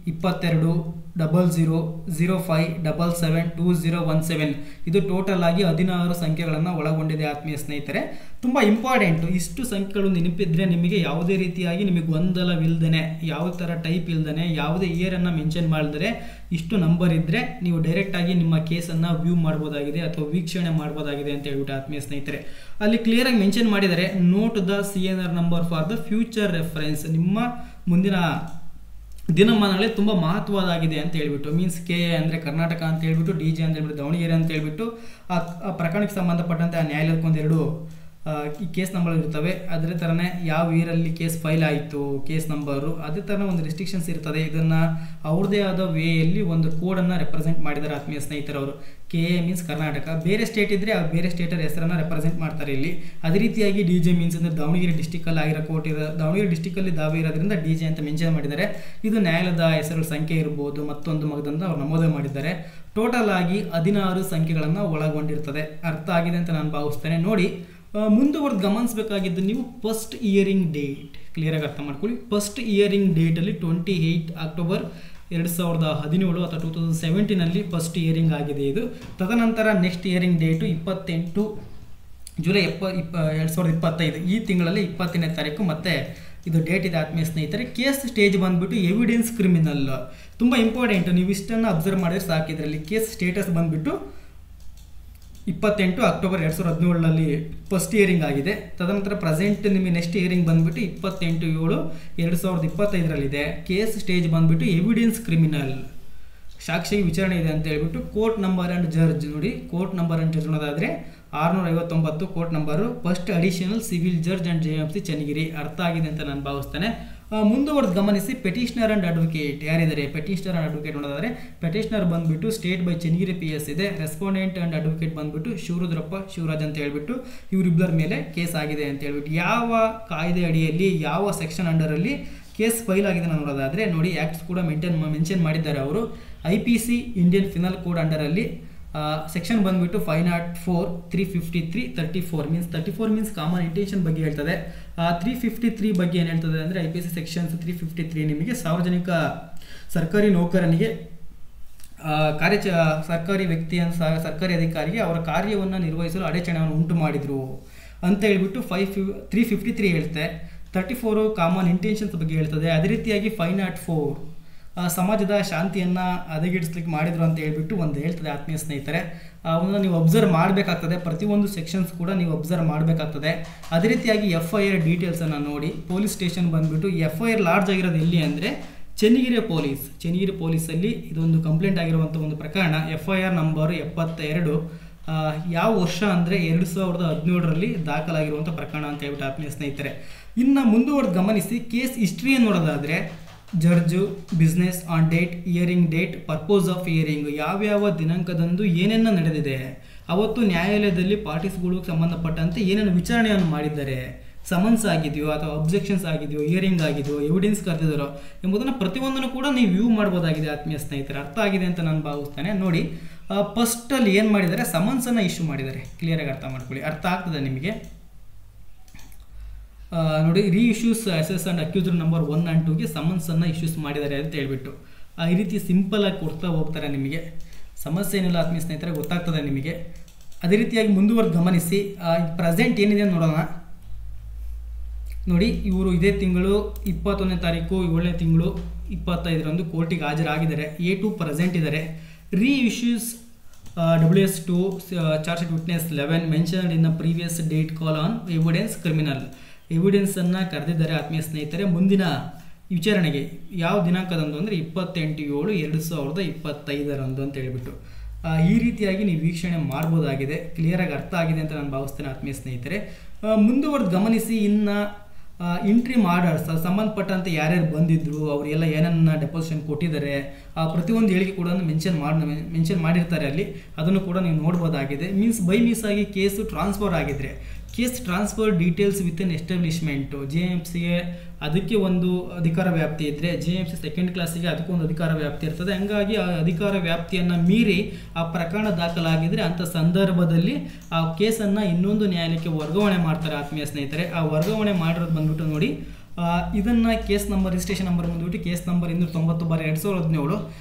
220005772017 ಇದು ಟೋಟಲ್ ಆಗಿ 16 ಸಂಖ್ಯೆಗಳನ್ನು ಒಳಗೊಂಡಿದೆ ಆತ್ಮೀಯ ಸ್ನೇಹಿತರೆ. ತುಂಬ ಇಂಪಾರ್ಟೆಂಟು. ಇಷ್ಟು ಸಂಖ್ಯೆಗಳು ನೆನಪಿದ್ರೆ ನಿಮಗೆ ಯಾವುದೇ ರೀತಿಯಾಗಿ ನಿಮಗೆ ಗೊಂದಲವಿಲ್ಲದೇ, ಯಾವ ಥರ ಟೈಪ್ ಇಲ್ಲದೇ, ಯಾವುದೇ ಇಯರನ್ನು ಮೆನ್ಷನ್ ಮಾಡಿದರೆ ಇಷ್ಟು ನಂಬರ್ ಇದ್ದರೆ ನೀವು ಡೈರೆಕ್ಟಾಗಿ ನಿಮ್ಮ ಕೇಸನ್ನು ವ್ಯೂ ಮಾಡ್ಬೋದಾಗಿದೆ ಅಥವಾ ವೀಕ್ಷಣೆ ಮಾಡ್ಬೋದಾಗಿದೆ ಅಂತ ಹೇಳ್ಬಿಟ್ಟು ಆತ್ಮೀಯ ಸ್ನೇಹಿತರೆ. ಅಲ್ಲಿ ಕ್ಲಿಯರಾಗಿ ಮೆನ್ಷನ್ ಮಾಡಿದ್ದಾರೆ, note the CNR number for the future reference. ನಿಮ್ಮ ಮುಂದಿನ ದಿನಮಾನಗಳಲ್ಲಿ ತುಂಬ ಮಹತ್ವದಾಗಿದೆ ಅಂತ ಹೇಳ್ಬಿಟ್ಟು. ಮೀನ್ಸ್ KA ಅಂದರೆ ಕರ್ನಾಟಕ ಅಂತ ಹೇಳ್ಬಿಟ್ಟು, DG ಅಂತ ಹೇಳ್ಬಿಟ್ಟು ದಾವಣಗೆರೆ ಅಂತ ಹೇಳ್ಬಿಟ್ಟು ಆ ಪ್ರಕರಣಕ್ಕೆ ಸಂಬಂಧಪಟ್ಟಂತೆ ಆ ನ್ಯಾಯಾಲಯಕ್ಕೊಂದೆರಡು ಈ ಕೇಸ್ ನಂಬರ್ ಇರ್ತವೆ. ಅದೇ ಥರನೇ ಯಾವ ಇಯರಲ್ಲಿ ಕೇಸ್ ಫೈಲ್ ಆಯಿತು ಕೇಸ್ ನಂಬರು, ಅದೇ ಥರ ಒಂದು ರಿಸ್ಟ್ರಿಕ್ಷನ್ಸ್ ಇರ್ತದೆ. ಇದನ್ನು ಅವ್ರದ್ದೇ ಆದ ವೇಯಲ್ಲಿ ಒಂದು ಕೋಡನ್ನು ರೆಪ್ರೆಸೆಂಟ್ ಮಾಡಿದ್ದಾರೆ ಆತ್ಮೀಯ ಸ್ನೇಹಿತರವರು. KA ಮೀನ್ಸ್ ಕರ್ನಾಟಕ, ಬೇರೆ ಸ್ಟೇಟ್ ಇದ್ದರೆ ಆ ಬೇರೆ ಸ್ಟೇಟರ ಹೆಸರನ್ನು ರೆಪ್ರೆಸೆಂಟ್ ಮಾಡ್ತಾರೆ ಇಲ್ಲಿ. ಅದೇ ರೀತಿಯಾಗಿ DG ಮೀನ್ಸ್ ಅಂದರೆ ದಾವಣಗೆರೆ ಡಿಸ್ಟಿಕಲ್ಲಿ ಆಗಿರೋ ಕೋರ್ಟ್ ಇದೆ, ದಾವಣಗೆರೆ ಡಿಸ್ಟಿಕಲ್ಲಿ ದಾವೆ ಇರೋದ್ರಿಂದ DG ಅಂತ ಮೆನ್ಷನ್ ಮಾಡಿದ್ದಾರೆ. ಇದು ನ್ಯಾಯಾಲಯದ ಹೆಸರುಗಳ ಸಂಖ್ಯೆ ಇರ್ಬೋದು, ಮತ್ತೊಂದು ಮಗದಂತ ಅವ್ರು ನಮೂದು ಮಾಡಿದ್ದಾರೆ. ಟೋಟಲ್ ಆಗಿ 16 ಸಂಖ್ಯೆಗಳನ್ನು ಒಳಗೊಂಡಿರ್ತದೆ. ಅರ್ಥ ಆಗಿದೆ ಅಂತ ನಾನು ಭಾವಿಸ್ತೇನೆ. ನೋಡಿ, ಮುಂದುವರೆದು ಗಮನಿಸಬೇಕಾಗಿದ್ದು ನೀವು ಫಸ್ಟ್ ಇಯರಿಂಗ್ ಡೇಟ್ ಕ್ಲಿಯರಾಗಿ ಅರ್ಥ ಮಾಡ್ಕೊಳ್ಳಿ. ಫಸ್ಟ್ ಇಯರಿಂಗ್ ಡೇಟಲ್ಲಿ 28 ಅಕ್ಟೋಬರ್ 2017 ಅಥವಾ 2017 ಫಸ್ಟ್ ಇಯರಿಂಗ್ ಆಗಿದೆ ಇದು. ತದನಂತರ ನೆಕ್ಸ್ಟ್ ಇಯರಿಂಗ್ ಡೇಟು 28 ಜುಲೈ 2025 ಈ ತಿಂಗಳಲ್ಲಿ 20ನೇ ತಾರೀಕು ಮತ್ತೆ ಇದು ಡೇಟ್ ಇದೆ ಆತ್ಮೀಯ ಸ್ನೇಹಿತರೆ. ಕೇಸ್ ಸ್ಟೇಜ್ ಬಂದುಬಿಟ್ಟು ಎವಿಡೆನ್ಸ್ ಕ್ರಿಮಿನಲ್. ತುಂಬ ಇಂಪಾರ್ಟೆಂಟು, ನೀವು ಇಷ್ಟನ್ನು ಅಬ್ಸರ್ವ್ ಮಾಡಿದ್ರೆ ಸಾಕಿದ್ರಲ್ಲಿ. ಕೇಸ್ ಸ್ಟೇಟಸ್ ಬಂದುಬಿಟ್ಟು 28 ಅಕ್ಟೋಬರ್ 2017 ಫಸ್ಟ್ ಇಯರಿಂಗ್ ಆಗಿದೆ. ತದನಂತರ ಪ್ರೆಸೆಂಟ್ ನಿಮಗೆ ನೆಕ್ಸ್ಟ್ ಇಯರಿಂಗ್ ಬಂದುಬಿಟ್ಟು 28/7/2025 ಕೇಸ್ ಸ್ಟೇಜ್ ಬಂದುಬಿಟ್ಟು ಎವಿಡೆನ್ಸ್ ಕ್ರಿಮಿನಲ್, ಸಾಕ್ಷಿಗೆ ವಿಚಾರಣೆ ಇದೆ ಅಂತ ಹೇಳ್ಬಿಟ್ಟು. ಕೋರ್ಟ್ ನಂಬರ್ ಆ್ಯಂಡ್ ಜಡ್ಜ್ ನೋಡಿ, ಕೋರ್ಟ್ ನಂಬರ್ ಆ್ಯಂಡ್ ಜಡ್ಜ್ ನೋಡೋದಾದರೆ 659 court number, first additional civil judge and JMFC Channagiri. ಅರ್ಥ ಆಗಿದೆ ಅಂತ ನಾನು ಭಾವಿಸ್ತೇನೆ. ಮುಂದುವರೆದು ಗಮನಿಸಿ, ಪೆಟಿಷನರ್ ಆ್ಯಂಡ್ ಅಡ್ವೊಕೇಟ್ ಯಾರಿದ್ದಾರೆ? ಪೆಟಿಷನರ್ ಆ್ಯಂಡ್ ಅಡ್ವೊಕೇಟ್ ನೋಡೋದಾದರೆ ಪೆಟಿಷನರ್ ಬಂದುಬಿಟ್ಟು ಸ್ಟೇಟ್ ಬೈ ಚನ್ನಗಿರಿ PS ಇದೆ. ರೆಸ್ಪಾಂಡೆಂಟ್ ಆ್ಯಂಡ್ ಅಡ್ವೊಕೇಟ್ ಬಂದುಬಿಟ್ಟು ಶಿವರುದ್ರಪ್ಪ ಶಿವರಾಜ್ ಅಂತ ಹೇಳ್ಬಿಟ್ಟು ಇವರಿಬ್ಬರ ಮೇಲೆ ಕೇಸ್ ಆಗಿದೆ ಅಂತ ಹೇಳ್ಬಿಟ್ಟು. ಯಾವ ಕಾಯ್ದೆ ಅಡಿಯಲ್ಲಿ ಯಾವ ಸೆಕ್ಷನ್ ಅಂಡರಲ್ಲಿ ಕೇಸ್ ಫೈಲ್ ಆಗಿದೆ ನೋಡೋದಾದರೆ ನೋಡಿ, ಆ್ಯಕ್ಟ್ಸ್ ಕೂಡ ಮೆನ್ಷನ್ ಮಾಡಿದ್ದಾರೆ ಅವರು. IPC ಇಂಡಿಯನ್ ಫಿನಲ್ ಕೋಡ್ ಅಂಡರಲ್ಲಿ ಸೆಕ್ಷನ್ ಬಂದುಬಿಟ್ಟು 504, 353, 34 ಮೀನ್ಸ್ 34 ಮೀನ್ಸ್ ಕಾಮನ್ ಇಂಟೆನ್ಷನ್ ಬಗ್ಗೆ ಹೇಳ್ತದೆ. 353 ಬಗ್ಗೆ ಏನು ಹೇಳ್ತದೆ ಅಂದರೆ IPC ಸೆಕ್ಷನ್ಸ್ 353 ನಿಮಗೆ ಸಾರ್ವಜನಿಕ ಸರ್ಕಾರಿ ನೌಕರನಿಗೆ ಸರ್ಕಾರಿ ವ್ಯಕ್ತಿಯನ್ನು ಸರ್ಕಾರಿ ಅಧಿಕಾರಿಗೆ ಅವರ ಕಾರ್ಯವನ್ನು ನಿರ್ವಹಿಸಲು ಅಡಚಣೆಯನ್ನು ಉಂಟು ಮಾಡಿದರು ಅಂತ ಹೇಳ್ಬಿಟ್ಟು 353 ಹೇಳುತ್ತೆ. 34 ಕಾಮನ್ ಇಂಟೆನ್ಷನ್ಸ್ ಬಗ್ಗೆ ಹೇಳ್ತದೆ. ಅದೇ ರೀತಿಯಾಗಿ 504 ಸಮಾಜದ ಶಾಂತಿಯನ್ನು ಹದಗೆಡಿಸ್ಲಿಕ್ಕೆ ಮಾಡಿದ್ರು ಅಂತ ಹೇಳ್ಬಿಟ್ಟು ಒಂದು ಹೇಳ್ತದೆ ಆತ್ಮೀಯ ಸ್ನೇಹಿತರೆ. ಅವನ್ನ ನೀವು ಅಬ್ಸರ್ವ್ ಮಾಡಬೇಕಾಗ್ತದೆ. ಪ್ರತಿಯೊಂದು ಸೆಕ್ಷನ್ಸ್ ಕೂಡ ನೀವು ಅಬ್ಸರ್ವ್ ಮಾಡಬೇಕಾಗ್ತದೆ. ಅದೇ ರೀತಿಯಾಗಿ FIR ಡೀಟೇಲ್ಸನ್ನು ನೋಡಿ. ಪೊಲೀಸ್ ಸ್ಟೇಷನ್ ಬಂದುಬಿಟ್ಟು FIR ಲಾರ್ಜ್ ಆಗಿರೋದು ಎಲ್ಲಿ ಅಂದರೆ ಚನ್ನಗಿರಿ ಪೊಲೀಸಲ್ಲಿ ಇದೊಂದು ಕಂಪ್ಲೇಂಟ್ ಆಗಿರುವಂಥ ಒಂದು ಪ್ರಕರಣ. FIR ನಂಬರು 72 ಯಾವ ವರ್ಷ ಅಂದರೆ 2017 ದಾಖಲಾಗಿರುವಂಥ ಪ್ರಕರಣ ಅಂತ ಹೇಳ್ಬಿಟ್ಟು ಆತ್ಮೀಯ ಸ್ನೇಹಿತರೆ. ಇನ್ನು ಮುಂದುವರೆದು ಗಮನಿಸಿ, ಕೇಸ್ ಹಿಸ್ಟ್ರಿಯನ್ನು ನೋಡೋದಾದರೆ judge, business, on date, hearing date, purpose of hearing, ಯಾವ್ಯಾವ ದಿನಾಂಕದಂದು ಏನೇನು ನಡೆದಿದೆ, ಅವತ್ತು ನ್ಯಾಯಾಲಯದಲ್ಲಿ ಪಾರ್ಟೀಸ್ಗಳು ಸಂಬಂಧಪಟ್ಟಂತೆ ಏನೇನು ವಿಚಾರಣೆಯನ್ನು ಮಾಡಿದ್ದಾರೆ, ಸಮನ್ಸ್ ಆಗಿದೆಯೋ ಅಥವಾ ಅಬ್ಜೆಕ್ಷನ್ಸ್ ಆಗಿದೆಯೋ, ಇಯರಿಂಗ್ ಆಗಿದೆಯೋ, ಎವಿಡೆನ್ಸ್ ಕರೆದಿದ್ದಾರೋ ಎಂಬುದನ್ನು ಪ್ರತಿಯೊಂದನ್ನು ಕೂಡ ನೀವು ವ್ಯೂ ಮಾಡ್ಬೋದಾಗಿದೆ ಆತ್ಮೀಯ ಸ್ನೇಹಿತರೆ. ಅರ್ಥ ಆಗಿದೆ ಅಂತ ನಾನು ಭಾವಿಸ್ತೇನೆ. ನೋಡಿ, ಫಸ್ಟಲ್ಲಿ ಏನು ಮಾಡಿದ್ದಾರೆ, ಸಮನ್ಸನ್ನು ಇಶ್ಯೂ ಮಾಡಿದ್ದಾರೆ. ಕ್ಲಿಯರಾಗಿ ಅರ್ಥ ಮಾಡ್ಕೊಳ್ಳಿ, ಅರ್ಥ ಆಗ್ತದೆ ನಿಮಗೆ. ನೋಡಿ, ರೀಇಶ್ಯೂಸ್ ಅಸೆಸ್ ಆ್ಯಂಡ್ ಅಕ್ಯೂಸರ್ ನಂಬರ್ 1 and 2ಗೆ ಸಮನ್ಸನ್ನು ಇಶ್ಯೂಸ್ ಮಾಡಿದ್ದಾರೆ ಅಂತ ಹೇಳ್ಬಿಟ್ಟು ಈ ರೀತಿ ಸಿಂಪಲಾಗಿ ಕೊಡ್ತಾ ಹೋಗ್ತಾರೆ. ನಿಮಗೆ ಸಮಸ್ಯೆ ಏನಿಲ್ಲ ಆತ್ಮೀಯ ಸ್ನೇಹಿತರೆ, ಗೊತ್ತಾಗ್ತದೆ ನಿಮಗೆ. ಅದೇ ರೀತಿಯಾಗಿ ಮುಂದುವರೆದು ಗಮನಿಸಿ, ಪ್ರೆಸೆಂಟ್ ಏನಿದೆ ನೋಡೋಣ. ನೋಡಿ, ಇವರು ಇದೇ ತಿಂಗಳು 21ನೇ ತಾರೀಕು 7ನೇ ತಿಂಗಳು 25ರಂದು ಕೋರ್ಟಿಗೆ ಹಾಜರಾಗಿದ್ದಾರೆ. A2 ಪ್ರೆಸೆಂಟ್ ಇದ್ದಾರೆ. Reissues WS2 charge sheet witness 11 mentioned in the previous date call on evidence criminal. ಎವಿಡೆನ್ಸನ್ನು ಕರೆದಿದ್ದಾರೆ ಆತ್ಮೀಯ ಸ್ನೇಹಿತರೆ. ಮುಂದಿನ ವಿಚಾರಣೆಗೆ ಯಾವ ದಿನಾಂಕದಂದು ಅಂದರೆ 28/7/2025 ಅಂತ ಹೇಳ್ಬಿಟ್ಟು. ಈ ರೀತಿಯಾಗಿ ನೀವು ವೀಕ್ಷಣೆ ಮಾಡ್ಬೋದಾಗಿದೆ. ಕ್ಲಿಯರಾಗಿ ಅರ್ಥ ಆಗಿದೆ ಅಂತ ನಾನು ಭಾವಿಸ್ತೇನೆ ಆತ್ಮೀಯ ಸ್ನೇಹಿತರೆ. ಮುಂದುವರೆದು ಗಮನಿಸಿ, ಇನ್ನು ಇಂಟ್ರಿಮ್ ಆರ್ಡರ್ಸ್ ಸಂಬಂಧಪಟ್ಟಂತೆ ಯಾರ್ಯಾರು ಬಂದಿದ್ರು, ಅವರೆಲ್ಲ ಏನನ್ನ ಡೆಪಾಸಿಷನ್ ಕೊಟ್ಟಿದ್ದಾರೆ, ಪ್ರತಿಯೊಂದು ಹೇಳಿಕೆ ಕೂಡ ಮೆನ್ಷನ್ ಮಾಡಿರ್ತಾರೆ ಅಲ್ಲಿ, ಅದನ್ನು ಕೂಡ ನೀವು ನೋಡ್ಬೋದಾಗಿದೆ. ಬೈ ಮಿಸ್ ಆಗಿ ಕೇಸು ಟ್ರಾನ್ಸ್ಫರ್ ಆಗಿದ್ರೆ case transfer details with in establishment JMCಗೆ ಅದಕ್ಕೆ ಒಂದು ಅಧಿಕಾರ ವ್ಯಾಪ್ತಿ ಇದ್ದರೆ JMC ಸೆಕೆಂಡ್ ಕ್ಲಾಸಿಗೆ ಅದಕ್ಕೊಂದು ಅಧಿಕಾರ ವ್ಯಾಪ್ತಿ ಇರ್ತದೆ. ಹಂಗಾಗಿ ಆ ಅಧಿಕಾರ ವ್ಯಾಪ್ತಿಯನ್ನು ಮೀರಿ ಆ ಪ್ರಕರಣ ದಾಖಲಾಗಿದ್ದರೆ ಅಂಥ ಸಂದರ್ಭದಲ್ಲಿ ಆ ಕೇಸನ್ನು ಇನ್ನೊಂದು ನ್ಯಾಯಾಲಯಕ್ಕೆ ವರ್ಗಾವಣೆ ಮಾಡ್ತಾರೆ ಆತ್ಮೀಯ ಸ್ನೇಹಿತರೆ. ಆ ವರ್ಗಾವಣೆ ಮಾಡಿರೋದು ಬಂದ್ಬಿಟ್ಟು ನೋಡಿ, ಇದನ್ನು ಕೇಸ್ ನಂಬರ್ ರಿಜಿಸ್ಟ್ರೇಷನ್ ನಂಬರ್ ಬಂದುಬಿಟ್ಟು ಕೇಸ್ ನಂಬರ್ 290/2017.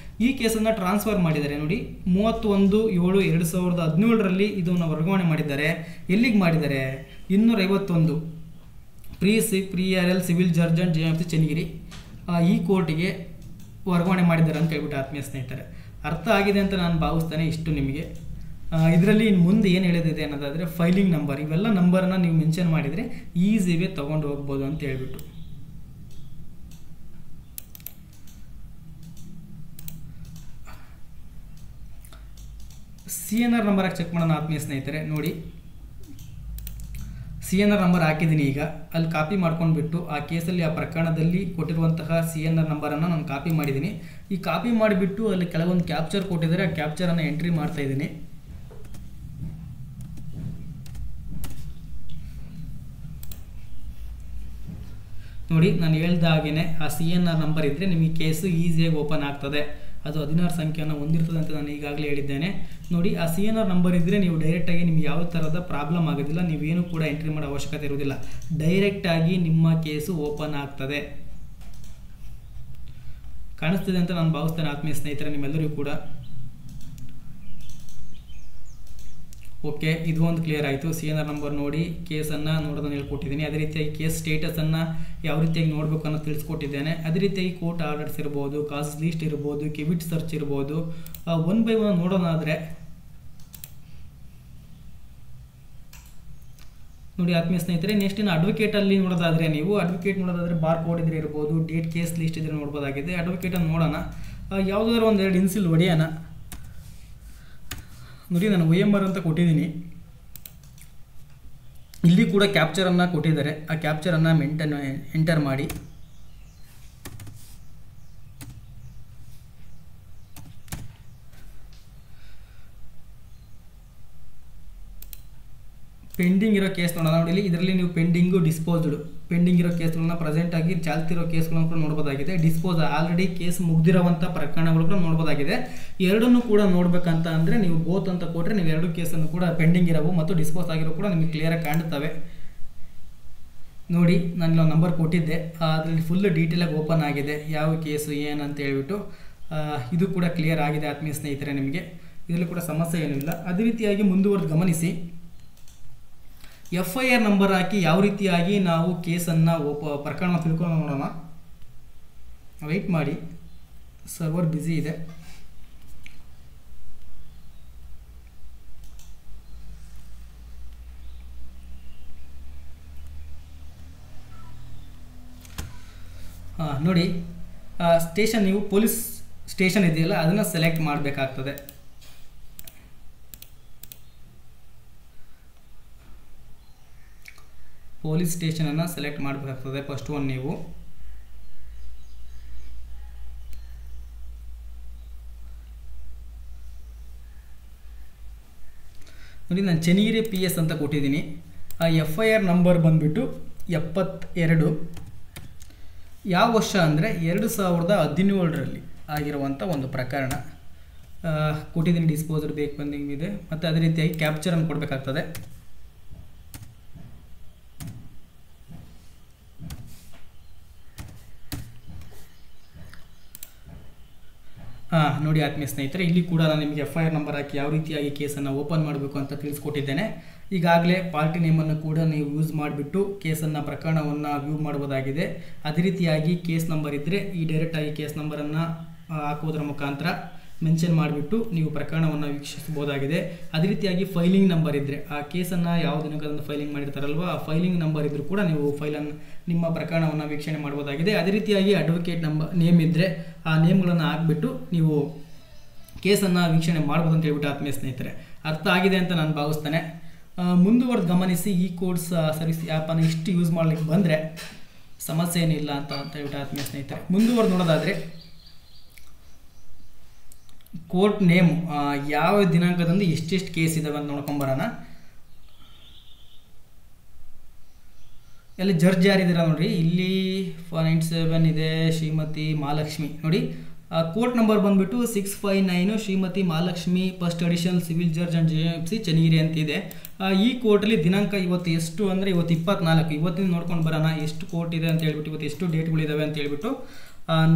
ಈ ಕೇಸನ್ನು ಟ್ರಾನ್ಸ್ಫರ್ ಮಾಡಿದ್ದಾರೆ ನೋಡಿ 31/7/2017 ಇದನ್ನು ವರ್ಗಾವಣೆ ಮಾಡಿದ್ದಾರೆ. ಎಲ್ಲಿಗೆ ಮಾಡಿದ್ದಾರೆ? 251 pre RL civil judge and JMC Channagiri ಈ ಕೋರ್ಟಿಗೆ ವರ್ಗಾವಣೆ ಮಾಡಿದ್ದಾರೆ ಅಂತ ಹೇಳ್ಬಿಟ್ಟು ಆತ್ಮೀಯ ಸ್ನೇಹಿತರೆ. ಅರ್ಥ ಆಗಿದೆ ಅಂತ ನಾನು ಭಾವಿಸ್ತೇನೆ. ಇಷ್ಟು ನಿಮಗೆ ಇದರಲ್ಲಿ ಇನ್ನು ಮುಂದೆ ಏನು ಹೇಳಿದೆ ಅನ್ನೋದಾದರೆ ಫೈಲಿಂಗ್ ನಂಬರ್, ಇವೆಲ್ಲ ನಂಬರನ್ನು ನೀವು ಮೆನ್ಷನ್ ಮಾಡಿದರೆ ಈಸಿಗೆ ತೊಗೊಂಡು ಹೋಗ್ಬೋದು ಅಂತ ಹೇಳ್ಬಿಟ್ಟು. CNR ನಂಬರ್ ಚೆಕ್ ಮಾಡೋಣ ಆತ್ಮೀಯ ಸ್ನೇಹಿತರೆ. ನೋಡಿ CNR ನಂಬರ್ ಹಾಕಿದ್ದೀನಿ. ಈಗ ಅಲ್ಲಿ ಕಾಪಿ ಮಾಡ್ಕೊಂಡ್ಬಿಟ್ಟು ಆ ಕೇಸಲ್ಲಿ ಆ ಪ್ರಕರಣದಲ್ಲಿ ಕೊಟ್ಟಿರುವಂತಹ CNR ನಂಬರನ್ನು ನಾನು ಕಾಪಿ ಮಾಡಿದ್ದೀನಿ. ಈ ಕಾಪಿ ಮಾಡಿಬಿಟ್ಟು ಅಲ್ಲಿ ಕೆಲವೊಂದು ಕ್ಯಾಪ್ಚರ್ ಕೊಟ್ಟಿದ್ದಾರೆ, ಆ ಕ್ಯಾಪ್ಚರನ್ನು ಎಂಟ್ರಿ ಮಾಡ್ತಾ ಇದ್ದೀನಿ. ನೋಡಿ ನಾನು ಹೇಳ್ದ ಹಾಗೇ ಆ CNR ನಂಬರ್ ಇದ್ದರೆ ನಿಮಗೆ ಕೇಸು ಈಸಿಯಾಗಿ ಓಪನ್ ಆಗ್ತದೆ. ಅದು 16 ಸಂಖ್ಯೆಯನ್ನು ಹೊಂದಿರ್ತದೆ ಅಂತ ನಾನು ಈಗಾಗಲೇ ಹೇಳಿದ್ದೇನೆ. ನೋಡಿ ಆ CNR ನಂಬರ್ ಇದ್ದರೆ ನೀವು ಡೈರೆಕ್ಟಾಗಿ ನಿಮ್ಗೆ ಯಾವ ಥರದ ಪ್ರಾಬ್ಲಮ್ ಆಗೋದಿಲ್ಲ, ನೀವೇನು ಕೂಡ ಎಂಟ್ರಿ ಮಾಡೋ ಅವಶ್ಯಕತೆ ಇರೋದಿಲ್ಲ. ಡೈರೆಕ್ಟಾಗಿ ನಿಮ್ಮ ಕೇಸು ಓಪನ್ ಆಗ್ತದೆ. ಕಾಣಿಸ್ತಿದೆ ಅಂತ ನಾನು ಭಾವಿಸ್ತೇನೆ ಆತ್ಮೀಯ ಸ್ನೇಹಿತರೆ ನಿಮ್ಮೆಲ್ಲರಿಗೂ ಕೂಡ. ಓಕೆ, ಇದು ಒಂದು ಕ್ಲಿಯರ್ ಆಯಿತು. CNR ನಂಬರ್ ನೋಡಿ ಕೇಸನ್ನು ನೋಡೋದನ್ನು ಹೇಳ್ಕೊಟ್ಟಿದ್ದೀನಿ. ಅದೇ ರೀತಿಯಾಗಿ ಕೇಸ್ ಸ್ಟೇಟಸನ್ನು ಯಾವ ರೀತಿಯಾಗಿ ನೋಡಬೇಕು ಅನ್ನೋದು ತಿಳಿಸ್ಕೊಟ್ಟಿದ್ದೇನೆ. ಅದೇ ರೀತಿಯಾಗಿ ಕೋರ್ಟ್ ಆರ್ಡರ್ಸ್ ಇರ್ಬೋದು, ಕಾಸ್ ಲೀಸ್ಟ್ ಇರ್ಬೋದು, ಕಿವಿಟ್ ಸರ್ಚ್ ಇರ್ಬೋದು. 1 by 1 ನೋಡೋದಾದರೆ ನೋಡಿ ಆತ್ಮೀಯ ಸ್ನೇಹಿತರೆ, ನೆಕ್ಸ್ಟ್ ಇನ್ನು ಅಡ್ವೊಕೇಟಲ್ಲಿ ನೋಡೋದಾದರೆ ನೀವು ಅಡ್ವೊಕೇಟ್ ನೋಡೋದಾದರೆ ಬಾರ್ ಕೋಡ್ ಇದ್ರೆ ಇರ್ಬೋದು, ಡೇಟ್ ಕೇಸ್ ಲೀಸ್ಟ್ ಇದ್ರೆ ನೋಡ್ಬೋದಾಗಿದೆ. ಅಡ್ವೊಕೇಟನ್ನು ನೋಡೋಣ, ಯಾವುದಾದ್ರು ಒಂದೆರಡು ಇನ್ಸಿಲ್ ಹೊಡೆಯೋಣ. ನೋಡಿ ನಾನು OMR ಅಂತ ಕೊಟ್ಟಿದ್ದೀನಿ. ಇಲ್ಲಿ ಕೂಡ ಕ್ಯಾಪ್ಚರನ್ನು ಕೊಟ್ಟಿದ್ದಾರೆ. ಆ ಕ್ಯಾಪ್ಚರನ್ನು ಎಂಟರ್ ಮಾಡಿ ಪೆಂಡಿಂಗ್ ಇರೋ ಕೇಸ್ ನೋಡೋಣ. ನೋಡಿ ಇದರಲ್ಲಿ ನೀವು ಪೆಂಡಿಂಗು, ಡಿಸ್ಪೋಸ್ಡ್, ಪೆಂಡಿಂಗ್ ಇರೋ ಕೇಸ್ಗಳನ್ನ ಪ್ರೆಸೆಂಟ್ ಆಗಿ ಚಾಲ್ತಿರೋ ಕೇಸ್ಗಳನ್ನು ಕೂಡ ನೋಡ್ಬೋದಾಗಿದೆ. ಡಿಸ್ಪೋಸ್ ಆಲ್ರೆಡಿ ಕೇಸ್ ಮುಗ್ದಿರೋವಂಥ ಪ್ರಕರಣಗಳು ಕೂಡ ನೋಡ್ಬೋದಾಗಿದೆ. ಎರಡನ್ನೂ ಕೂಡ ನೋಡ್ಬೇಕಂತ ಅಂದರೆ ನೀವು ಬೋತ್ ಅಂತ ಕೊಟ್ಟರೆ ನೀವು ಎರಡು ಕೇಸನ್ನು ಕೂಡ ಪೆಂಡಿಂಗ್ ಇರೋವು ಮತ್ತು ಡಿಸ್ಪೋಸ್ ಆಗಿರೋ ಕೂಡ ನಿಮಗೆ ಕ್ಲಿಯರಾಗಿ ಕಾಣುತ್ತವೆ. ನೋಡಿ ನಾನು ನಂಬರ್ ಕೊಟ್ಟಿದ್ದೆ, ಅದರಲ್ಲಿ ಫುಲ್ ಡೀಟೇಲಾಗಿ ಓಪನ್ ಆಗಿದೆ, ಯಾವ ಕೇಸು ಏನಂತ ಹೇಳ್ಬಿಟ್ಟು. ಇದು ಕೂಡ ಕ್ಲಿಯರ್ ಆಗಿದೆ ಆತ್ಮೀಯ ಸ್ನೇಹಿತರೆ ನಿಮಗೆ. ಇದರಲ್ಲಿ ಕೂಡ ಸಮಸ್ಯೆ ಏನೂ ಇಲ್ಲ. ಅದೇ ರೀತಿಯಾಗಿ ಮುಂದುವರೆದು ಗಮನಿಸಿ, FIR ನಂಬರ್ ಹಾಕಿ ಯಾವ ರೀತಿಯಾಗಿ ನಾವು ಕೇಸನ್ನು ಪ್ರಕರಣ ತಿಳ್ಕೊಂಡು ನೋಡೋಣ. ವೆಯ್ಟ್ ಮಾಡಿ, ಸರ್ವರ್ ಬ್ಯುಸಿ ಇದೆ. ನೋಡಿ ಸ್ಟೇಷನ್, ನೀವು ಪೊಲೀಸ್ ಸ್ಟೇಷನ್ ಇದೆಯಲ್ಲ ಅದನ್ನು ಸೆಲೆಕ್ಟ್ ಮಾಡಬೇಕಾಗ್ತದೆ. ಪೊಲೀಸ್ ಸ್ಟೇಷನನ್ನು ಸೆಲೆಕ್ಟ್ ಮಾಡಬೇಕಾಗ್ತದೆ ಫಸ್ಟ್ ಒನ್ ನೀವು. ನೋಡಿ ನಾನು ಚನ್ನಗಿರಿ PS ಅಂತ ಕೊಟ್ಟಿದ್ದೀನಿ. ಆ FIR ನಂಬರ್ ಬಂದುಬಿಟ್ಟು 72. ಯಾವ ವರ್ಷ ಅಂದರೆ 2017ರಲ್ಲಿ ಆಗಿರುವಂಥ ಒಂದು ಪ್ರಕರಣ ಕೊಟ್ಟಿದ್ದೀನಿ. ಡಿಸ್ಪೋಸರ್ ಬೇಕು ಬಂದಿಂಗ್ ಇದೆ. ಮತ್ತು ಅದೇ ರೀತಿಯಾಗಿ ಕ್ಯಾಪ್ಚರನ್ನು ಕೊಡಬೇಕಾಗ್ತದೆ. ನೋಡಿ ಆತ್ಮೀಯ ಸ್ನೇಹಿತರೆ, ಇಲ್ಲಿ ಕೂಡ ನಾನು ನಿಮಗೆ FIR ನಂಬರ್ ಹಾಕಿ ಯಾವ ರೀತಿಯಾಗಿ ಕೇಸನ್ನು ಓಪನ್ ಮಾಡಬೇಕು ಅಂತ ತಿಳಿಸ್ಕೊಟ್ಟಿದ್ದೇನೆ. ಈಗಾಗಲೇ ಪಾರ್ಟಿ ನೇಮನ್ನು ಕೂಡ ನೀವು ಯೂಸ್ ಮಾಡಿಬಿಟ್ಟು ಕೇಸನ್ನು ಪ್ರಕರಣವನ್ನು ವ್ಯೂ ಮಾಡ್ಬೋದಾಗಿದೆ. ಅದೇ ರೀತಿಯಾಗಿ ಕೇಸ್ ನಂಬರ್ ಇದ್ದರೆ ಈ ಡೈರೆಕ್ಟಾಗಿ ಕೇಸ್ ನಂಬರನ್ನು ಹಾಕೋದ್ರ ಮುಖಾಂತರ ಮೆನ್ಷನ್ ಮಾಡಿಬಿಟ್ಟು ನೀವು ಪ್ರಕರಣವನ್ನು ವೀಕ್ಷಿಸಬಹುದಾಗಿದೆ. ಅದೇ ರೀತಿಯಾಗಿ ಫೈಲಿಂಗ್ ನಂಬರ್ ಇದ್ದರೆ ಆ ಕೇಸನ್ನು ಯಾವ ದಿನಕದಂದು ಫೈಲಿಂಗ್ ಮಾಡಿರ್ತಾರಲ್ವ ಆ ಫೈಲಿಂಗ್ ನಂಬರ್ ಇದ್ದರೂ ಕೂಡ ನೀವು ಫೈಲನ್ನು ನಿಮ್ಮ ಪ್ರಕರಣವನ್ನು ವೀಕ್ಷಣೆ ಮಾಡ್ಬೋದಾಗಿದೆ. ಅದೇ ರೀತಿಯಾಗಿ ಅಡ್ವೊಕೇಟ್ ನೇಮ್ ಇದ್ದರೆ ಆ ನೇಮ್ಗಳನ್ನು ಹಾಕಿಬಿಟ್ಟು ನೀವು ಕೇಸನ್ನು ವೀಕ್ಷಣೆ ಮಾಡ್ಬೋದು ಅಂತ ಹೇಳ್ಬಿಟ್ಟು ಆತ್ಮೀಯ ಸ್ನೇಹಿತರೆ ಅರ್ಥ ಆಗಿದೆ ಅಂತ ನಾನು ಭಾವಿಸ್ತೇನೆ. ಮುಂದುವರೆದು ಗಮನಿಸಿ. ಈ ಕೋರ್ಸ್ ಸರ್ವಿಸ್ ಆ್ಯಪನ್ನು ಇಷ್ಟು ಯೂಸ್ ಮಾಡಲಿಕ್ಕೆ ಬಂದರೆ ಸಮಸ್ಯೆ ಏನಿಲ್ಲ ಅಂತ ಹೇಳ್ಬಿಟ್ಟು ಆತ್ಮೀಯ ಸ್ನೇಹಿತರೆ ಮುಂದುವರೆದು ನೋಡೋದಾದರೆ ಕೋರ್ಟ್ ನೇಮು ಯಾವ ದಿನಾಂಕದಂದು ಎಷ್ಟೆಷ್ಟು ಕೇಸ್ ಇದಾವೆ ಅಂತ ನೋಡ್ಕೊಂಬರೋಣ. ಎಲ್ಲಿ ಜಡ್ಜ್ ಯಾರಿದ್ದೀರಾ ನೋಡಿರಿ, ಇಲ್ಲಿ 497 ಇದೆ ಶ್ರೀಮತಿ ಮಹಾಲಕ್ಷ್ಮಿ ನೋಡಿ. ಕೋರ್ಟ್ ನಂಬರ್ ಬಂದುಬಿಟ್ಟು 659 Shrimati Mahalakshmi first additional civil judge and JMC Channagiri ಅಂತಿದೆ. ಈ ಕೋರ್ಟಲ್ಲಿ ದಿನಾಂಕ ಇವತ್ತು ಎಷ್ಟು ಅಂದರೆ ಇವತ್ತು 24. ಇವತ್ತಿನ ನೋಡ್ಕೊಂಡು ಬರೋಣ ಎಷ್ಟು ಕೋರ್ಟ್ ಇದೆ ಅಂತ ಹೇಳ್ಬಿಟ್ಟು, ಇವತ್ತು ಎಷ್ಟು ಡೇಟ್ಗಳಿದ್ದಾವೆ ಅಂತ ಹೇಳ್ಬಿಟ್ಟು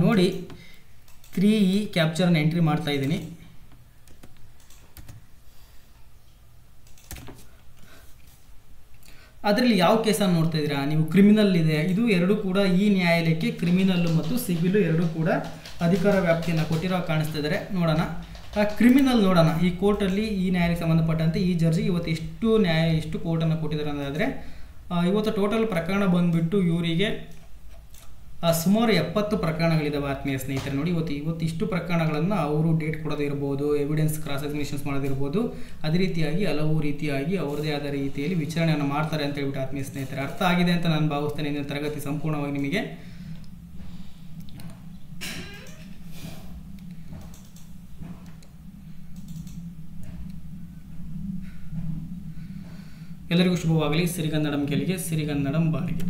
ನೋಡಿ. 3 ಕ್ಯಾಪ್ಚರ್ನ ಎಂಟ್ರಿ ಮಾಡ್ತಾ ಇದ್ದೀನಿ. ಅದರಲ್ಲಿ ಯಾವ ಕೇಸನ್ನು ನೋಡ್ತಾ ಇದ್ದೀರಾ ನೀವು? ಕ್ರಿಮಿನಲ್ ಇದೆ. ಇದು ಎರಡು ಕೂಡ ಈ ನ್ಯಾಯಾಲಯಕ್ಕೆ ಕ್ರಿಮಿನಲ್ಲು ಮತ್ತು ಸಿವಿಲು ಎರಡೂ ಕೂಡ ಅಧಿಕಾರ ವ್ಯಾಪ್ತಿಯನ್ನು ಕೊಟ್ಟಿರೋ ಕಾಣಿಸ್ತಾ ಇದ್ದಾರೆ. ನೋಡೋಣ ಕ್ರಿಮಿನಲ್ ನೋಡೋಣ. ಈ ಕೋರ್ಟಲ್ಲಿ ಈ ನ್ಯಾಯಾಲಯಕ್ಕೆ ಸಂಬಂಧಪಟ್ಟಂತೆ ಈ ಜಡ್ಜಿಗೆ ಇವತ್ತು ಎಷ್ಟು ಕೋರ್ಟನ್ನು ಕೊಟ್ಟಿದ್ದಾರೆ ಅನ್ನೋದಾದರೆ ಇವತ್ತು ಟೋಟಲ್ ಪ್ರಕರಣ ಬಂದುಬಿಟ್ಟು ಇವರಿಗೆ ಸುಮಾರು 70 ಪ್ರಕರಣಗಳಿದ್ದಾವೆ ಆತ್ಮೀಯ ಸ್ನೇಹಿತರೆ ನೋಡಿ. ಇವತ್ತು ಇಷ್ಟು ಪ್ರಕರಣಗಳನ್ನು ಅವರು ಡೇಟ್ ಕೊಡೋದಿರ್ಬೋದು, ಎವಿಡೆನ್ಸ್ ಕ್ರಾಸ್ ಎಕ್ಸಾಮಿನೇಷನ್ಸ್ ಮಾಡೋದಿರ್ಬೋದು, ಅದೇ ರೀತಿಯಾಗಿ ಹಲವು ರೀತಿಯಾಗಿ ಅವರದೇ ಆದ ರೀತಿಯಲ್ಲಿ ವಿಚಾರಣೆಯನ್ನು ಮಾಡ್ತಾರೆ ಅಂತ ಹೇಳ್ಬಿಟ್ಟು ಆತ್ಮೀಯ ಸ್ನೇಹಿತರೆ ಅರ್ಥ ಆಗಿದೆ ಅಂತ ನಾನು ಭಾವಿಸ್ತೇನೆ. ಇಂದಿನ ತರಗತಿ ಸಂಪೂರ್ಣವಾಗಿ ನಿಮಗೆ ಎಲ್ಲರಿಗೂ ಶುಭವಾಗಲಿ. ಸಿರಿಗನ್ನಡಂ ಗೆಲಿಗೆ ಸಿರಿಗನ್ನಡಂ ಬಾಳಿಗೆ.